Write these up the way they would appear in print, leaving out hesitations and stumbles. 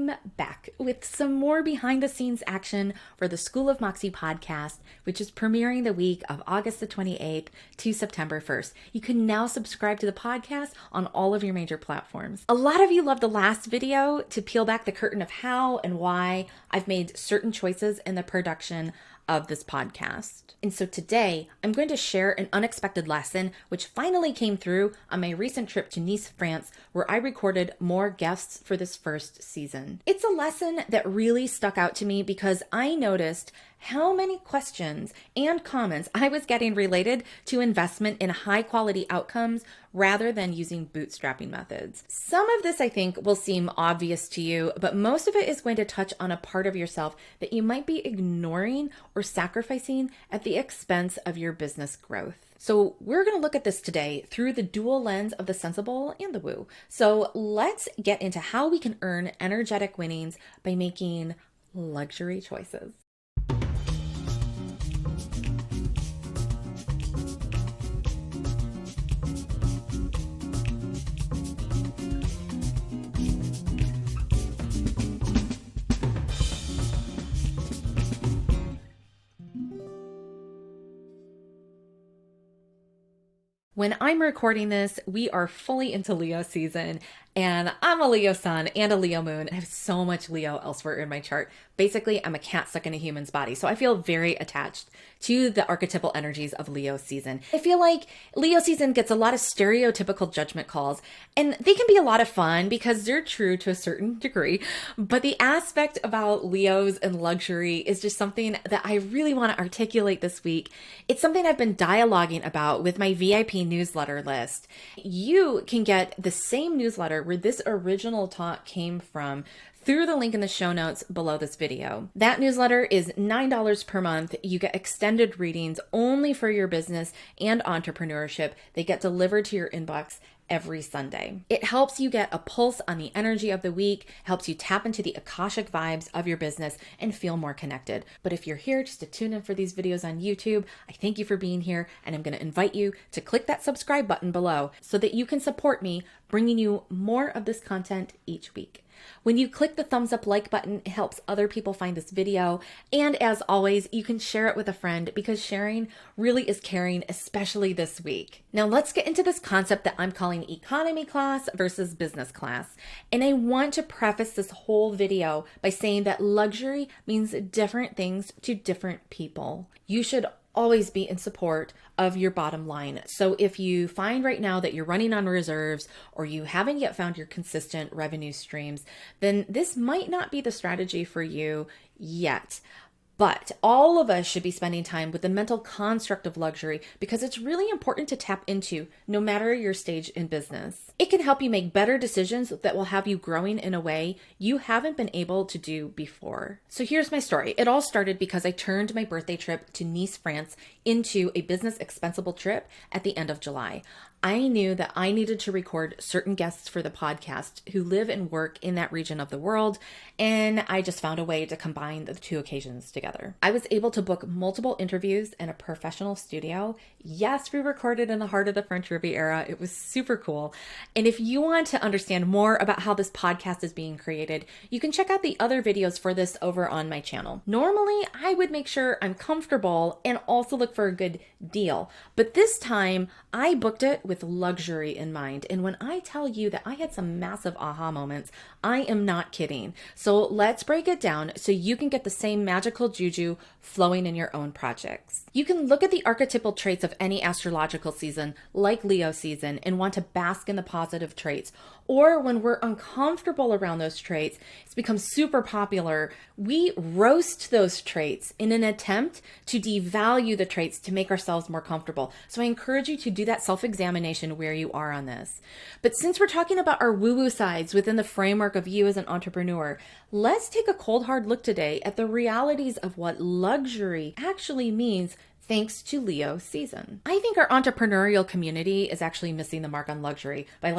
welcome back with some more behind the scenes action for the School of Moxie podcast, which is premiering the week of August the 28th to September 1st. You can now subscribe to the podcast on all of your major platforms. A lot of you loved the last video to peel back the curtain of how and why I've made certain choices in the production of this podcast. And so today I'm going to share an unexpected lesson which finally came through on my recent trip to Nice, France, where I recorded more guests for this first season. It's a lesson that really stuck out to me because I noticed how many questions and comments I was getting related to investment in high quality outcomes rather than using bootstrapping methods. Some of this I think will seem obvious to you, but most of it is going to touch on a part of yourself that you might be ignoring or sacrificing at the expense of your business growth. So we're going to look at this today through the dual lens of the sensible and the woo. So let's get into how we can earn energetic winnings by making luxury choices. When I'm recording this, we are fully into Leo season, and I'm a Leo sun and a Leo moon. I have so much Leo elsewhere in my chart. Basically, I'm a cat stuck in a human's body, so I feel very attached to the archetypal energies of Leo season. I feel like Leo season gets a lot of stereotypical judgment calls, and they can be a lot of fun because they're true to a certain degree, but the aspect about Leos and luxury is just something that I really want to articulate this week. It's something I've been dialoguing about with my VIP newsletter list. You can get the same newsletter where this original talk came from through the link in the show notes below this video. That newsletter is $9 per month. You get extended readings only for your business and entrepreneurship. They get delivered to your inbox every Sunday. It helps you get a pulse on the energy of the week, helps you tap into the Akashic vibes of your business and feel more connected. But if you're here just to tune in for these videos on YouTube, I thank you for being here, and I'm going to invite you to click that subscribe button below so that you can support me bringing you more of this content each week. When you click the thumbs up like button, it helps other people find this video. And as always, you can share it with a friend because sharing really is caring, especially this week. Now let's get into this concept that I'm calling economy class versus business class. And I want to preface this whole video by saying that luxury means different things to different people. You should always be in support of your bottom line. So if you find right now that you're running on reserves or you haven't yet found your consistent revenue streams, then this might not be the strategy for you yet. But all of us should be spending time with the mental construct of luxury because it's really important to tap into no matter your stage in business. It can help you make better decisions that will have you growing in a way you haven't been able to do before. So here's my story. It all started because I turned my birthday trip to Nice, France into a business expensible trip at the end of July. I knew that I needed to record certain guests for the podcast who live and work in that region of the world, and I just found a way to combine the two occasions together. I was able to book multiple interviews in a professional studio. Yes, we recorded in the heart of the French Riviera. It was super cool. And if you want to understand more about how this podcast is being created, you can check out the other videos for this over on my channel. Normally, I would make sure I'm comfortable and also look for a good deal, but this time I booked it with luxury in mind. And when I tell you that I had some massive aha moments, I am not kidding. So let's break it down so you can get the same magical juju flowing in your own projects. You can look at the archetypal traits of any astrological season, like Leo season, and want to bask in the positive traits. Or when we're uncomfortable around those traits, it's become super popular. We roast those traits in an attempt to devalue the traits to make ourselves more comfortable. So I encourage you to do that self-examination where you are on this. But since we're talking about our woo-woo sides within the framework of you as an entrepreneur, let's take a cold hard look today at the realities of what luxury actually means thanks to Leo season. I think our entrepreneurial community is actually missing the mark on luxury by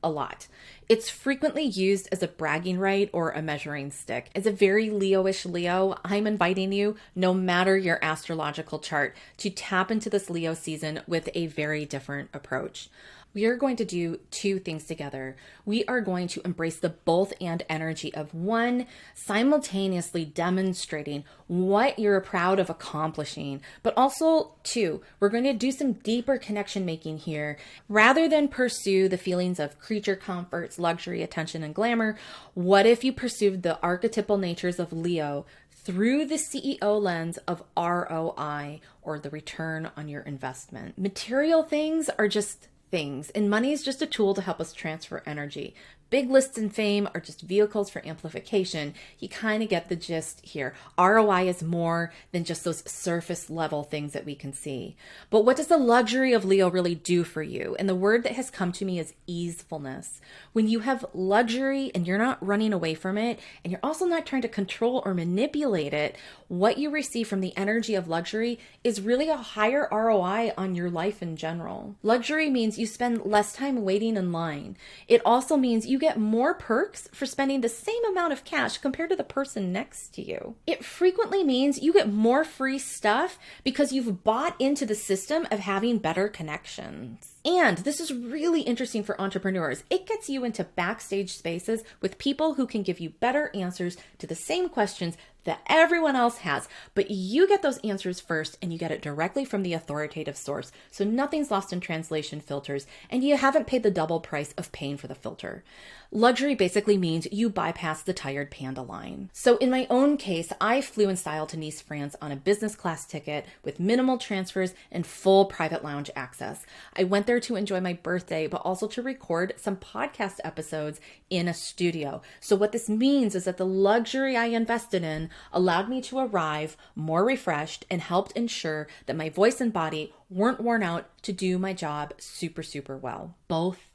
a lot. It's frequently used as a bragging right or a measuring stick. As a very Leo-ish Leo, I'm inviting you, no matter your astrological chart, to tap into this Leo season with a very different approach. we are going to do two things together. We are going to embrace the both and energy of one, simultaneously demonstrating what you're proud of accomplishing, but also two, we're going to do some deeper connection making here. Rather than pursue the feelings of creature comforts, luxury, attention, and glamour, what if you pursued the archetypal natures of Leo through the CEO lens of ROI, or the return on your investment? Material things are just things, and money is just a tool to help us transfer energy. Big lists and fame are just vehicles for amplification. You kind of get the gist here. ROI is more than just those surface level things that we can see. But what does the luxury of Leo really do for you? And the word that has come to me is easefulness. When you have luxury and you're not running away from it, and you're also not trying to control or manipulate it, what you receive from the energy of luxury is really a higher ROI on your life in general. Luxury means you spend less time waiting in line. It also means you get more perks for spending the same amount of cash compared to the person next to you. It frequently means you get more free stuff because you've bought into the system of having better connections. And this is really interesting for entrepreneurs. It gets you into backstage spaces with people who can give you better answers to the same questions that everyone else has, but you get those answers first and you get it directly from the authoritative source. So nothing's lost in translation filters and you haven't paid the double price of paying for the filter. Luxury basically means you bypass the tired panda line. So in my own case, I flew in style to Nice, France on a business class ticket with minimal transfers and full private lounge access. I went there to enjoy my birthday, but also to record some podcast episodes in a studio. So what this means is that the luxury I invested in allowed me to arrive more refreshed and helped ensure that my voice and body weren't worn out to do my job super, super well. Both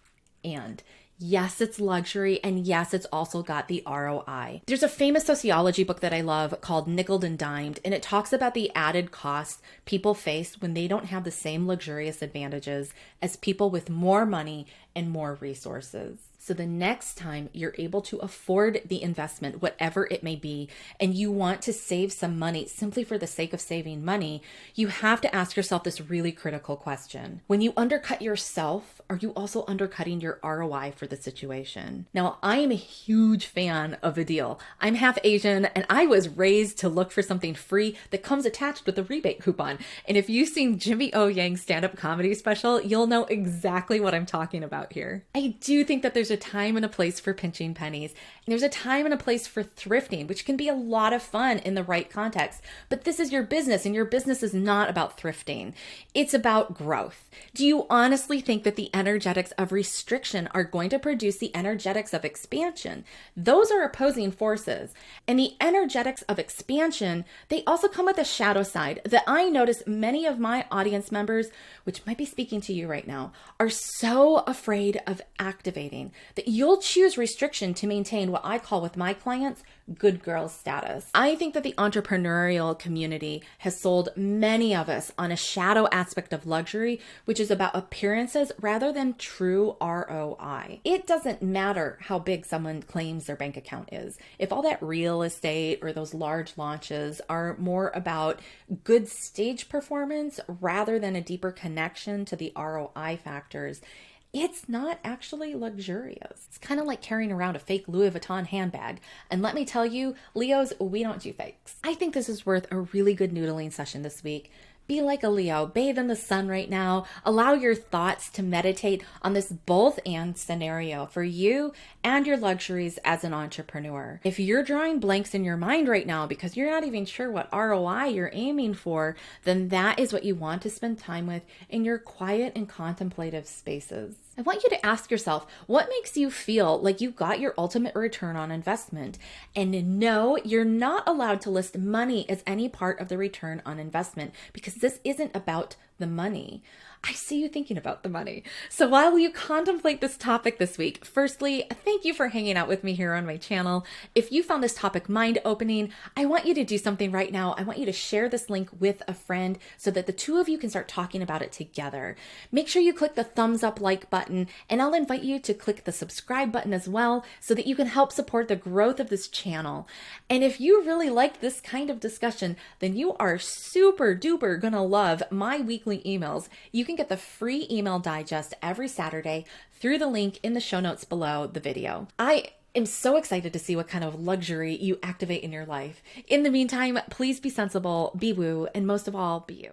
and. Yes, it's luxury, and yes, it's also got the ROI. There's a famous sociology book that I love called Nickeled and Dimed, and it talks about the added costs people face when they don't have the same luxurious advantages as people with more money and more resources. So the next time you're able to afford the investment, whatever it may be, and you want to save some money simply for the sake of saving money, you have to ask yourself this really critical question. When you undercut yourself, are you also undercutting your ROI for the situation? Now, I am a huge fan of a deal. I'm half Asian, and I was raised to look for something free that comes attached with a rebate coupon. And if you've seen Jimmy O Yang's stand-up comedy special, you'll know exactly what I'm talking about here. I do think that there's a time and a place for pinching pennies. And there's a time and a place for thrifting, which can be a lot of fun in the right context. But this is your business, and your business is not about thrifting. It's about growth. Do you honestly think that the energetics of restriction are going to produce the energetics of expansion? Those are opposing forces. And the energetics of expansion, they also come with a shadow side that I notice many of my audience members, which might be speaking to you right now, are so afraid of activating that you'll choose restriction to maintain what I call with my clients good girl status. I think that the entrepreneurial community has sold many of us on a shadow aspect of luxury, which is about appearances rather than true ROI. It doesn't matter how big someone claims their bank account is. If all that real estate or those large launches are more about good stage performance rather than a deeper connection to the ROI factors, it's not actually luxurious. It's kind of like carrying around a fake Louis Vuitton handbag. And let me tell you, Leos, we don't do fakes. I think this is worth a really good noodling session this week. Be like a Leo, bathe in the sun right now. Allow your thoughts to meditate on this both and scenario for you and your luxuries as an entrepreneur. If you're drawing blanks in your mind right now because you're not even sure what ROI you're aiming for, then that is what you want to spend time with in your quiet and contemplative spaces. I want you to ask yourself, what makes you feel like you got your ultimate return on investment? And no, you're not allowed to list money as any part of the return on investment because this isn't about the money. I see you thinking about the money. So while you contemplate this topic this week, firstly, thank you for hanging out with me here on my channel. If you found this topic mind-opening, I want you to do something right now. I want you to share this link with a friend so that the two of you can start talking about it together. Make sure you click the thumbs up like button, and I'll invite you to click the subscribe button as well so that you can help support the growth of this channel. And if you really like this kind of discussion, then you are super duper gonna love my weekly weekly emails, you can get the free email digest every Saturday through the link in the show notes below the video. I am so excited to see what kind of luxury you activate in your life. In the meantime, please be sensible, be woo, and most of all, be you.